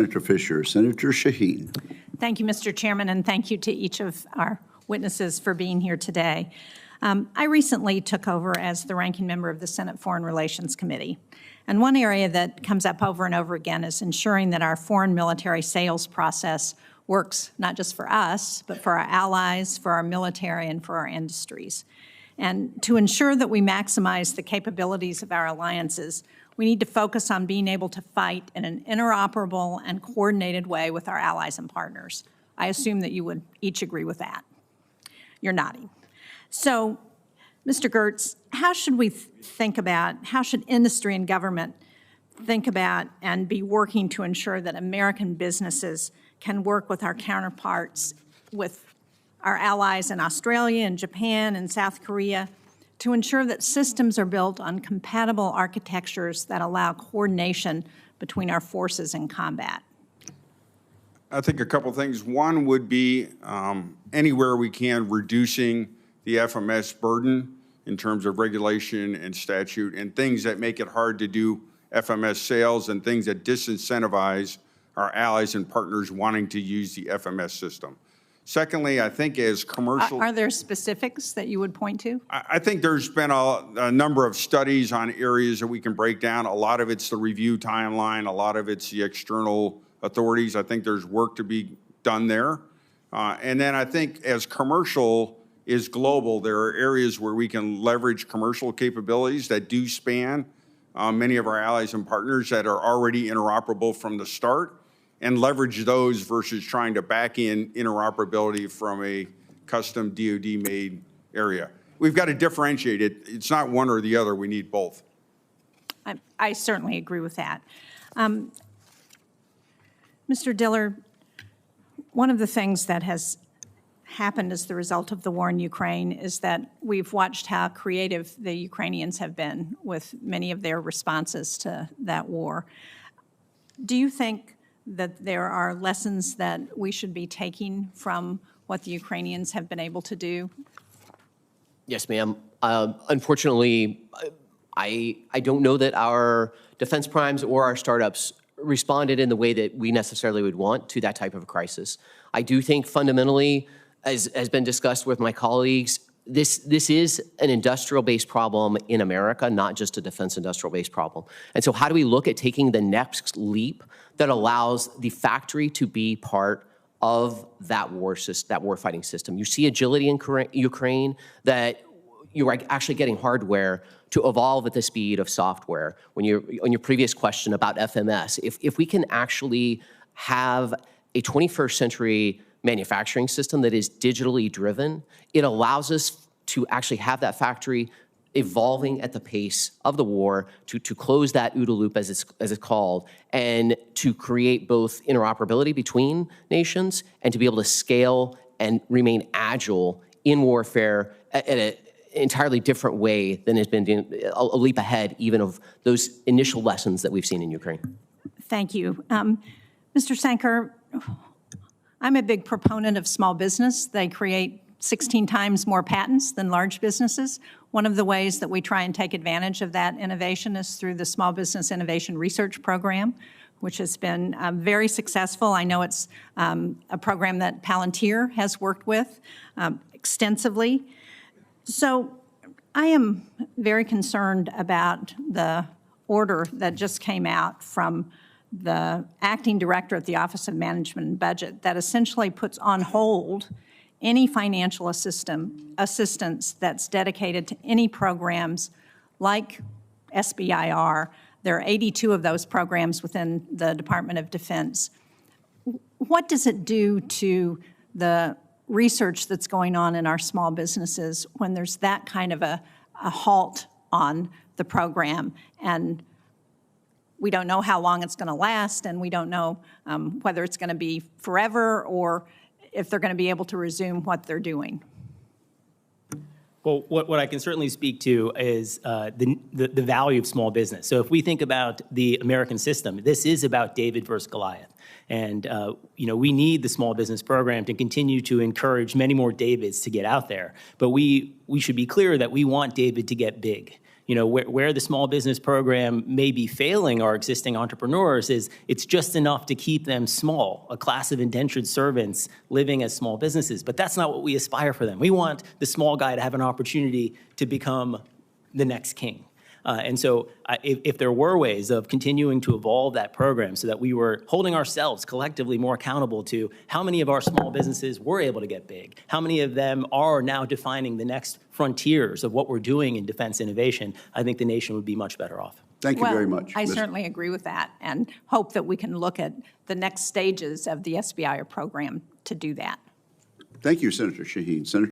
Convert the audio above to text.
Senator Fisher. Senator Shaheen. Thank you, Mr. Chairman, and thank you to each of our witnesses for being here today. I recently took over as the ranking member of the Senate Foreign Relations Committee. And one area that comes up over and over again is ensuring that our foreign military sales process works not just for us, but for our allies, for our military, and for our industries. And to ensure that we maximize the capabilities of our alliances, we need to focus on being able to fight in an interoperable and coordinated way with our allies and partners. I assume that you would each agree with that. You're nodding. So, Mr. Gertz, how should we think about, how should industry and government think about and be working to ensure that American businesses can work with our counterparts, with our allies in Australia and Japan and South Korea, to ensure that systems are built on compatible architectures that allow coordination between our forces in combat? I think a couple things. One would be anywhere we can reducing the FMS burden in terms of regulation and statute and things that make it hard to do FMS sales and things that disincentivize our allies and partners wanting to use the FMS system. Secondly, I think as commercial... Are there specifics that you would point to? I think there's been a number of studies on areas that we can break down. A lot of it's the review timeline. A lot of it's the external authorities. I think there's work to be done there. And then I think as commercial is global, there are areas where we can leverage commercial capabilities that do span many of our allies and partners that are already interoperable from the start, and leverage those versus trying to back in interoperability from a custom DoD-made area. We've got to differentiate it. It's not one or the other. We need both. I certainly agree with that. Mr. Diller, one of the things that has happened as the result of the war in Ukraine is that we've watched how creative the Ukrainians have been with many of their responses to that war. Do you think that there are lessons that we should be taking from what the Ukrainians have been able to do? Yes, ma'am. Unfortunately, I don't know that our defense primes or our startups responded in the way that we necessarily would want to that type of a crisis. I do think fundamentally, as has been discussed with my colleagues, this is an industrial-based problem in America, not just a defense industrial-based problem. And so how do we look at taking the next leap that allows the factory to be part of that war-fighting system? You see agility in Ukraine, that you are actually getting hardware to evolve at the speed of software. On your previous question about FMS, if we can actually have a 21st century manufacturing system that is digitally driven, it allows us to actually have that factory evolving at the pace of the war to close that OODA loop, as it's called, and to create both interoperability between nations and to be able to scale and remain agile in warfare at an entirely different way than has been a leap ahead even of those initial lessons that we've seen in Ukraine. Thank you. Mr. Sanker, I'm a big proponent of small business. They create 16 times more patents than large businesses. One of the ways that we try and take advantage of that innovation is through the Small Business Innovation Research Program, which has been very successful. I know it's a program that Palantir has worked with extensively. So I am very concerned about the order that just came out from the acting director at the Office of Management and Budget that essentially puts on hold any financial assistance that's dedicated to any programs like SBIR. There are 82 of those programs within the Department of Defense. What does it do to the research that's going on in our small businesses when there's that kind of a halt on the program, and we don't know how long it's going to last, and we don't know whether it's going to be forever or if they're going to be able to resume what they're doing? Well, what I can certainly speak to is the value of small business. So if we think about the American system, this is about David versus Goliath. And we need the small business program to continue to encourage many more Davids to get out there. But we should be clear that we want David to get big. where the small business program may be failing our existing entrepreneurs is it's just enough to keep them small, a class of indentured servants living as small businesses. But that's not what we aspire for them. We want the small guy to have an opportunity to become the next king. And so if there were ways of continuing to evolve that program so that we were holding ourselves collectively more accountable to how many of our small businesses were able to get big, how many of them are now defining the next frontiers of what we're doing in defense innovation, I think the nation would be much better off. Thank you very much. I Ms. certainly agree with that and hope that we can look at the next stages of the SBIR program to do that. Thank you, Senator Shaheen. Senator